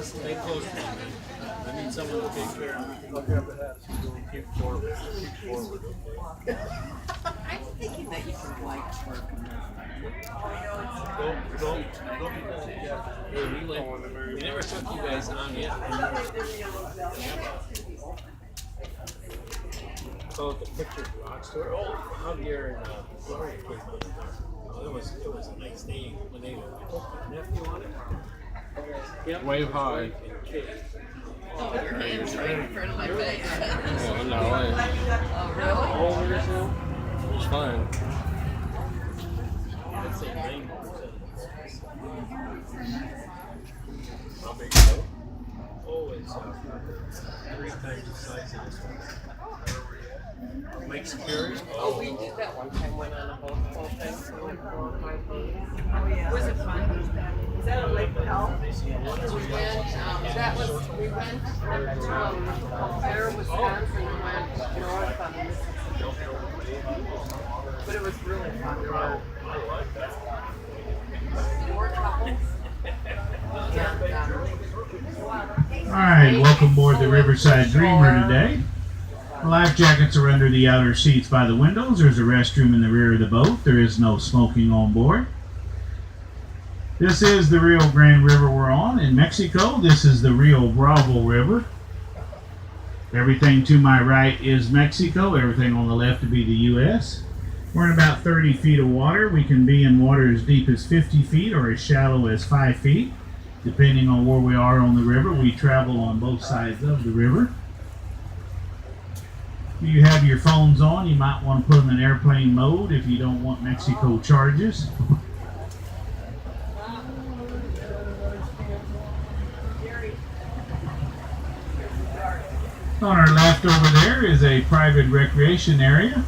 Stay close to me, man. I need someone to take care of me. Look up ahead. Keep forward. Keep forward. I'm thinking that you can like work. Don't be busy. We never took you guys on yet. So the picture garage store. Oh, Javier and Gloria came out there. Oh, it was a nice day when they were nephew on it. Yep. Wave high. Oh, your hand's right in front of my face. Oh, no. Oh, really? It's fine. I'd say 90%. How big is it? Oh, it's 3 times the size of this one. Mike's Security. Oh, we did that one time. Went on a whole thing. We went 4 or 5 days. Oh, yeah. Was it fun? Is that a lake house? We went, there, Wisconsin, and went north on the Mississippi. But it was really fun. There were 4 couples. All right, welcome aboard the Riverside Dreamer today. Life jackets are under the outer seats by the windows. There's a restroom in the rear of the boat. There is no smoking on board. This is the Rio Grand River we're on in Mexico. This is the Rio Bravo River. Everything to my right is Mexico. Everything on the left would be the U.S. We're in about 30 feet of water. We can be in water as deep as 50 feet or as shallow as 5 feet, depending on where we are on the river. We travel on both sides of the river. If you have your phones on, you might want to put them in airplane mode if you don't want Mexico charges. On our left over there is a private recreation area.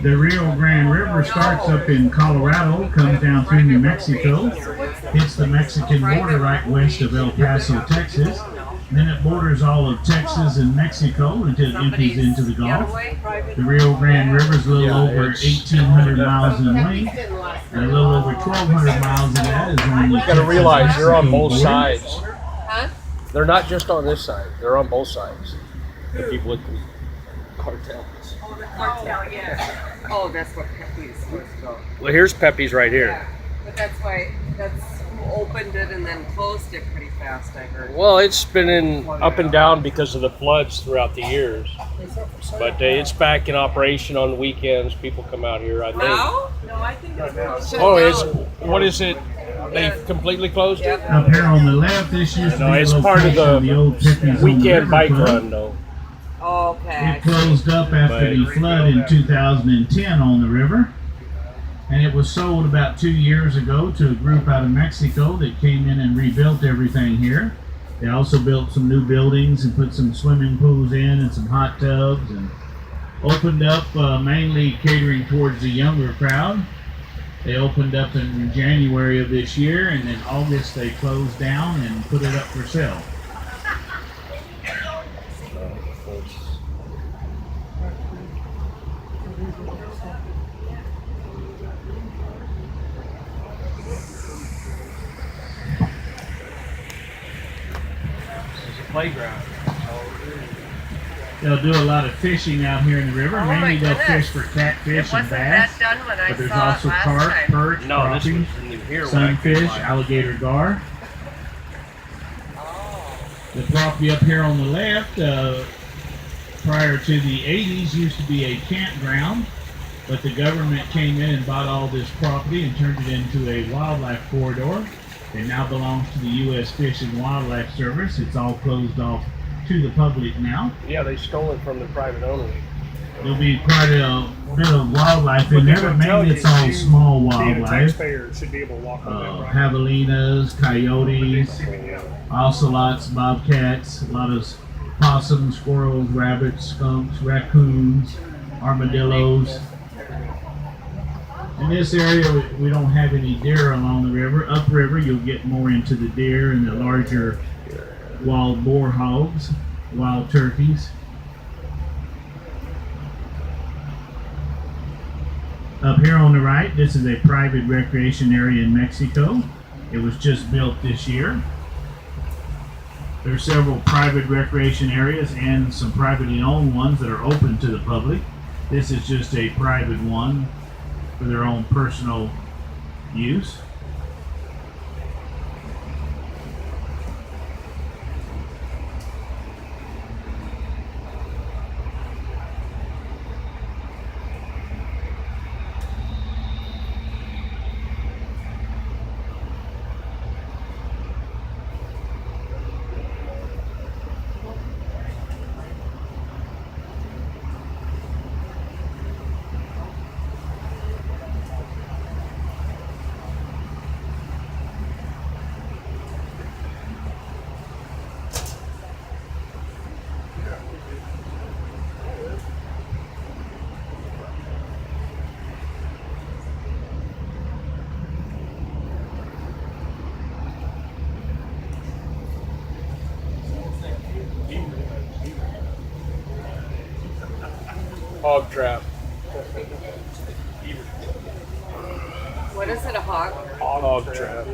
The Rio Grand River starts up in Colorado, comes down through New Mexico, hits the Mexican border right west of El Paso, Texas. Then it borders all of Texas and Mexico until it empties into the Gulf. The Rio Grand River is a little over 1,800 miles in length, and a little over 1,200 miles of that is on the You got to realize you're on both border. sides. Huh? They're not just on this side. They're on both sides. The people at the cartels. Oh, the cartel, yeah. Oh, that's what Pepe's was about. Well, here's Pepe's right here. Yeah, but that's who opened it and then closed it pretty fast, I heard. Well, it's been in up and down because of the floods throughout the years. But it's back in operation on the weekends. People come out here, I think. Now? No, I think it's shut Oh, down. what is it? They completely closed it? Yep. Up here on the left, this used to No, be it's a part of location the old Pippi's on the Weekend River bike Club. run, though. Oh, okay. It closed up after the flood in 2010 on the river, and it was sold about 2 years ago to a group out of Mexico that came in and rebuilt everything here. They also built some new buildings and put some swimming pools in and some hot tubs, and opened up mainly catering towards the younger crowd. They opened up in January of this year, and in August they closed down and put it up for sale. Playground. They'll do a lot of fishing out here in the river. Oh my Mainly they'll goodness. fish for catfish and Wasn't bass. that done when I But there's saw also it last carp, time? perch, No, this crappie, was in here when I came sunfish, by. alligator gar. Oh. The property up here on the left, prior to the 80s, used to be a campground, but the government came in and bought all this property and turned it into a wildlife corridor. It now belongs to the U.S. Fish and Wildlife Service. It's all closed off to the public now. Yeah, they stole it from the private owner. There'll be quite a bit of wildlife in there, but mainly it's all small Being a wildlife. taxpayer should be able to walk on that right. Javelinas, coyotes, ocelots, bobcats, a lot of possums, squirrels, rabbits, skunks, raccoons, armadillos. In this area, we don't have any deer along the river. Upriver, you'll get more into the deer and the larger wild boar hogs, wild turkeys. Up here on the right, this is a private recreation area in Mexico. It was just built this year. There are several private recreation areas and some privately owned ones that are open to the public. This is just a private one for their own personal use. Hog trap. What is it, a hog? Hog trap.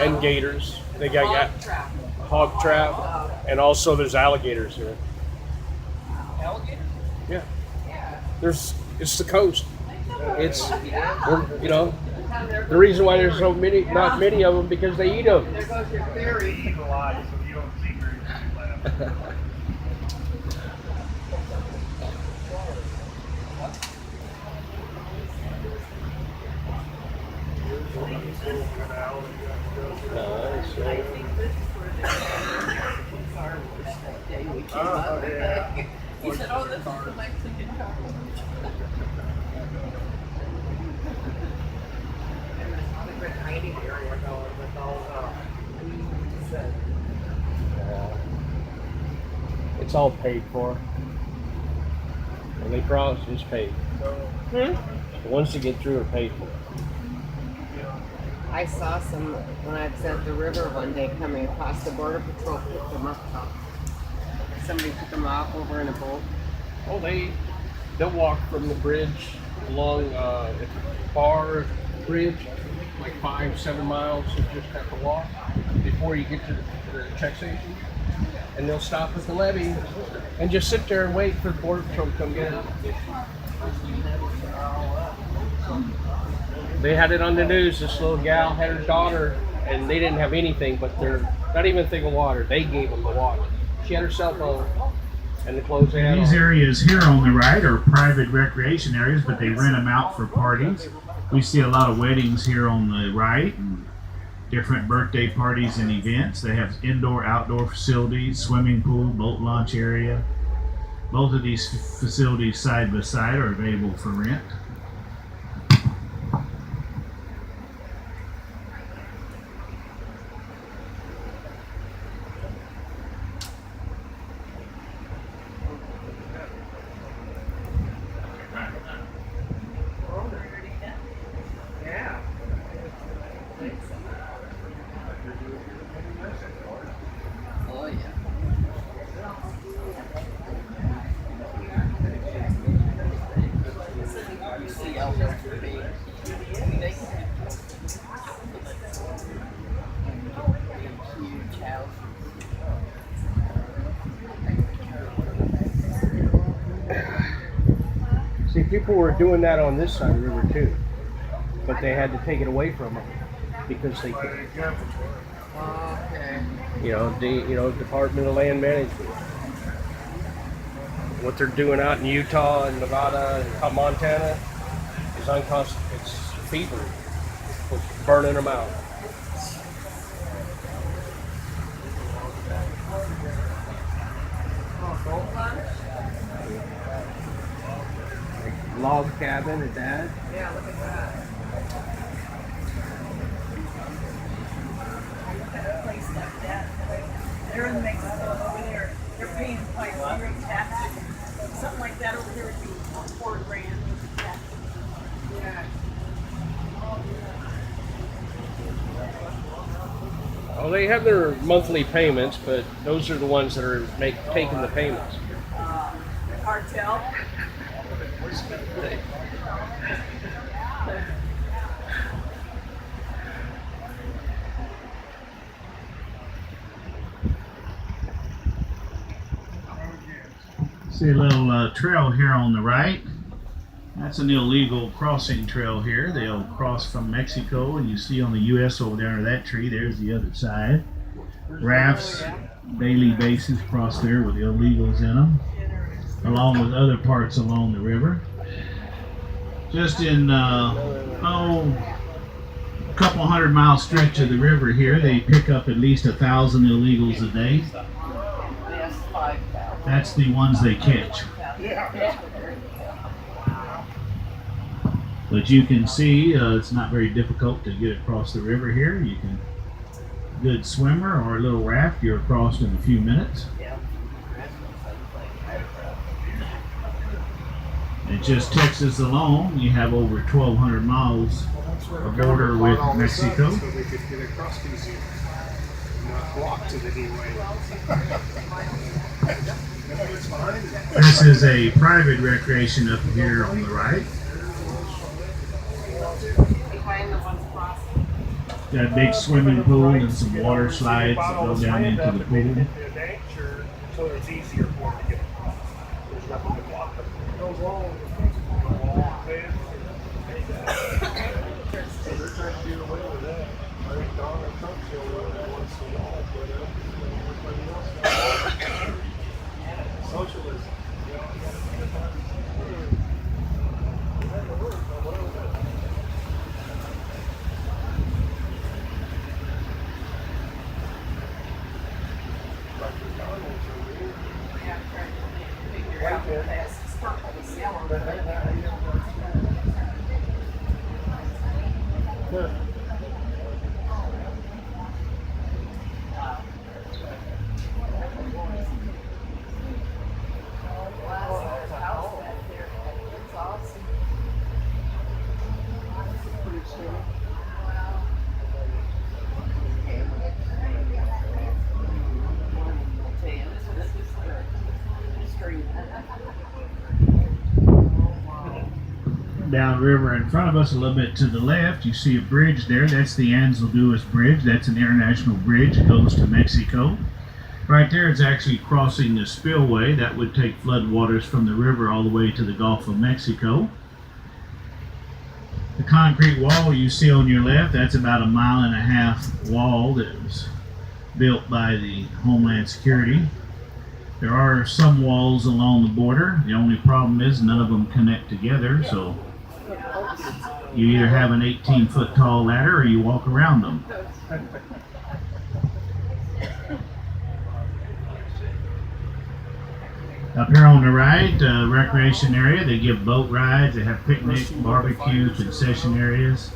And gators. They got Trap. hog trap, and also there's alligators here. Alligator? Yeah. It's the coast. The reason why there's not many of them, because they eat them. There goes your theory. Eat a lot, so you don't see very many left. He said, oh, this is the Mexican coverage. And there's not a good hiding area going with all the weeds and... It's all paid for. When they cross, it's paid. The ones that get through are paid for. I saw some when I was at the river one day coming across. The border patrol picked them up. Somebody took them off over in a boat. Oh, they'll walk from the bridge along the bar bridge, like 5-7 miles. You just have to walk before you get to the check station, and they'll stop at the levee and just sit there and wait for the border patrol to come get them. They had it on the news. This little gal had her daughter, and they didn't have anything but not even a thing of water. They gave them the water. She had her cell phone and the clothes they had These on. areas here on the right are private recreation areas, but they rent them out for parties. We see a lot of weddings here on the right, and different birthday parties and events. They have indoor, outdoor facilities, swimming pool, boat launch area. Both of these facilities side by side are available for rent. Yeah. Oh, yeah. You see elders for me. Huge house. See, people were doing that on this side of the river too, but they had to take it away from them because they, Okay. Department of Land Management. What they're doing out in Utah and Nevada and Montana is unconstitutional. It's thievery. It's burning them out. Log cabin at that. Yeah, look at that. Place like that. They're in Mexico over there. They're paying like great taxes. Something like that over here would be $4,000 with taxes. Yeah. Oh Oh, they have their monthly payments, but those are the ones that are taking the payments. Cartel. See a little trail here on the right. That's an illegal crossing trail here. They'll cross from Mexico, and you see on the U.S. over there under that tree, there's the other side. Rafts, daily basis cross there with the illegals in them, along with other parts along the river. Just in a couple 100-mile stretch of the river here, they pick up at least 1,000 illegals a day. That's the ones they catch. But you can see it's not very difficult to get across the river here. You can, good swimmer or a little raft, you're across in a few minutes. And just Texas alone, you have over 1,200 miles of border with Mexico. So they could get across easier, not blocked in any way. This is a private recreation up here on the right. Got a big swimming pool and some water slides that go down into the pool. So it's easier for them to get across. There's nothing to block them. So they're trying to do away with that. I think Donald Trump's the only one that wants the wall, but everybody else socialism. Downriver in front of us, a little bit to the left, you see a bridge there. That's the Ansel Lewis Bridge. That's an international bridge. It goes to Mexico. Right there, it's actually crossing the spillway. That would take floodwaters from the river all the way to the Gulf of Mexico. The concrete wall you see on your left, that's about a 1.5 mile wall that was built by the Homeland Security. There are some walls along the border. The only problem is none of them connect together, so you either have an 18-foot tall ladder or you walk around them. Up here on the right, recreation area, they give boat rides, they have picnic, barbecue, concession areas.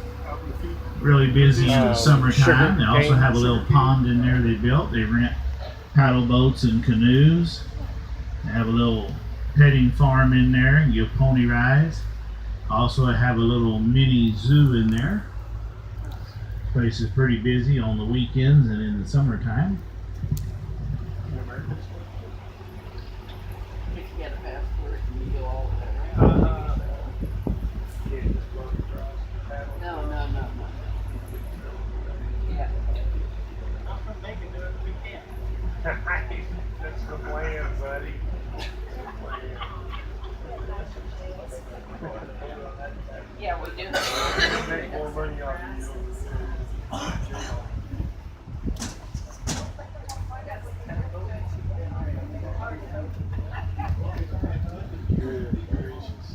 Really busy in the summertime. They also have a little pond in there they built. They rent paddle boats and canoes. They have a little petting farm in there and give pony rides. Also have a little mini zoo in there. This place is pretty busy on the weekends and in the summertime. That's the plan, buddy. Yeah, we do. Make more money off of you. Good gracious.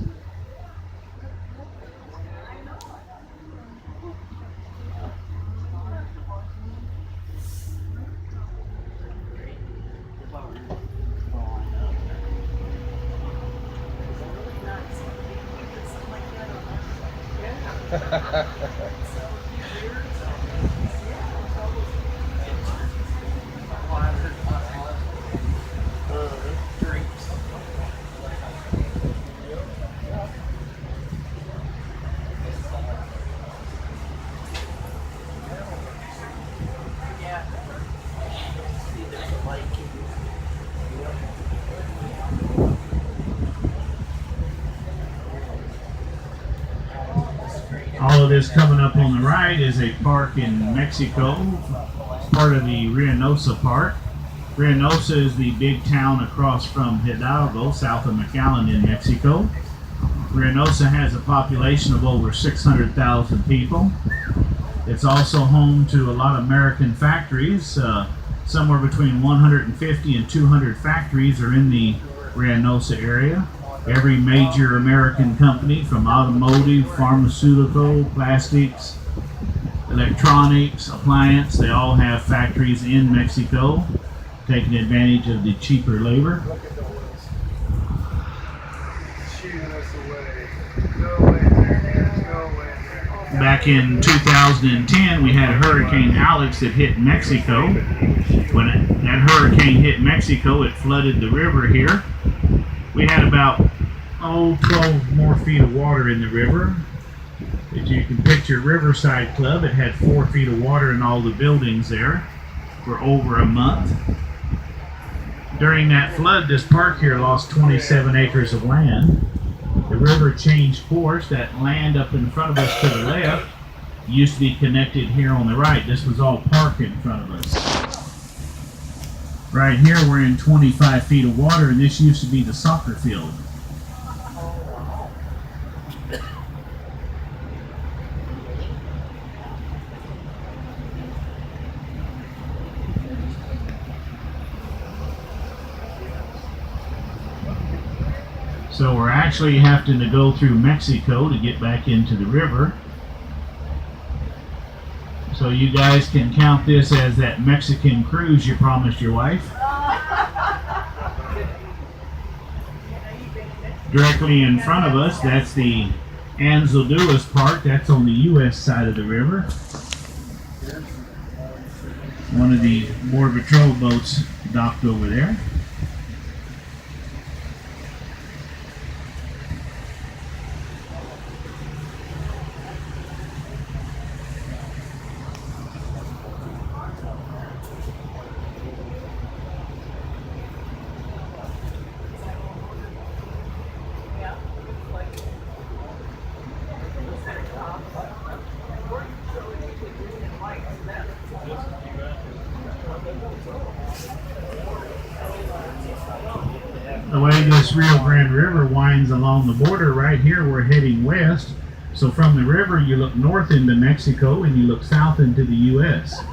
So this coming up on the right is a park in Mexico, part of the Reynosa Park. Reynosa is the big town across from Hidalgo, south of McAllen in Mexico. Reynosa has a population of over 600,000 people. It's also home to a lot of American factories. Somewhere between 150 and 200 factories are in the Reynosa area. Every major American company, from automotive, pharmaceutical, plastics, electronics, appliance, they all have factories in Mexico, taking advantage of the cheaper labor. Shooing us away. Go away there. Go away there. Back in 2010, we had Hurricane Alex that hit Mexico. When that hurricane hit Mexico, it flooded the river here. We had about 12 more feet of water in the river. If you can picture Riverside Club, it had 4 feet of water in all the buildings there for over a month. During that flood, this park here lost 27 acres of land. The river changed course. That land up in front of us to the left used to be connected here on the right. This was all park in front of us. Right here we're in 25 feet of water, and this used to be the soccer field. So we're actually having to go through Mexico to get back into the river. So you guys can count this as that Mexican cruise you promised your wife. Directly in front of us, that's the Anzalduas Park. That's on the U.S. side of the river. One of the Border Patrol boats docked over there. The way this Rio Grand River winds along the border, right here we're heading west. So from the river you look north into Mexico and you look south into the U.S.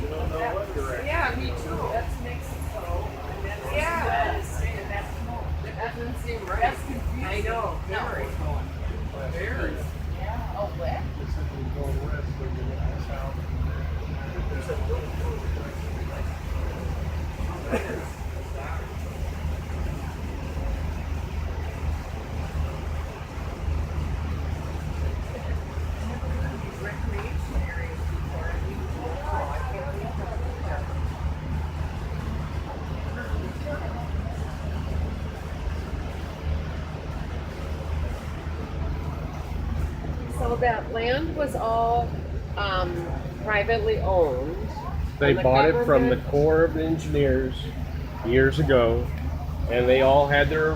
Yeah, me too. That's Mexico. And that's US. And that's no. That doesn't seem right. That's confusing. I know. Very. Very. Yeah. Oh, what? Just if we go west, we're going to go south. So that land was all privately owned. They And the bought it from the government- Corps of Engineers years ago, and they all had their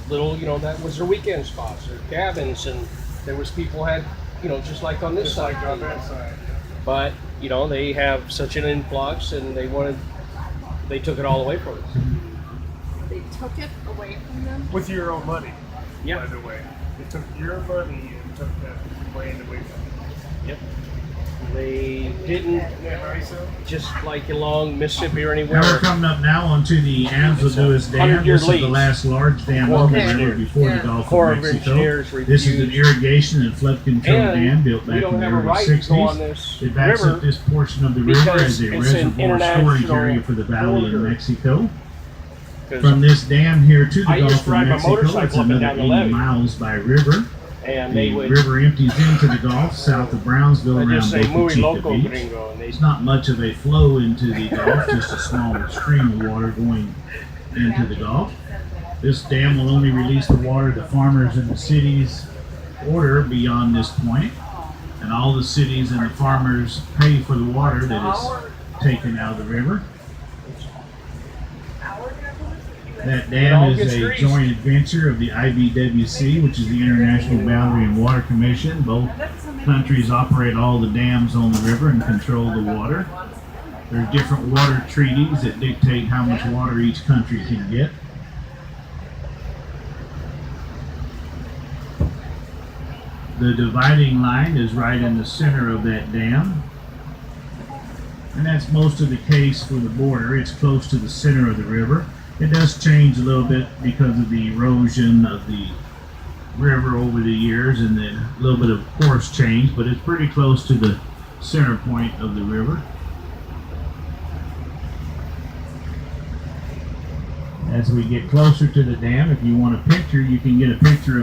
little, that was their weekend spots, their cabins, and there was people had, just like on this Just side. like on that side. But, they have such an influx, and they took it all away from us. They took it away from them. With your own money, Yeah. by the way. They took your money and took that land away from you. Yep. They didn't Yeah, right, so? just like along Mississippi or Now anywhere. we're coming up now onto the Anzalduas Dam. 100-year This is the lease. last large dam Corps on of the river Engineers. before Yeah. the Gulf Corps of of Mexico. Engineers This is an refused. irrigation and flood control And dam built we back don't in the have a early right to go on 60s. this It backs river up this portion of the river because as a it's an reservoir storage international area for the valley border. in Mexico. 'cause- From this dam here to the I used Gulf to of ride my Mexico, motorcycle it's up and another down the 80 levee. miles by river. and they The would river empties into the Gulf south of Brownsville I around just say Boca muy Chica loco Beach. gringo, and they It's not much of a flow into the Gulf, just a small stream of water going into the Gulf. This dam will only release the water the farmers in the cities order beyond this point, and all the cities and the farmers pay for the water that is taken out of the river. That It dam all is gets a greased. joint venture of the IBWC, which is the International Boundary and Water Commission. Both countries operate all the dams on the river and control the water. There are different water treaties that dictate how much water each country can get. The dividing line is right in the center of that dam. And that's most of the case for the border. It's close to the center of the river. It does change a little bit because of the erosion of the river over the years and then a little bit of course change, but it's pretty close to the center point of the river. As we get closer to the dam, if you want a picture, you can get a picture of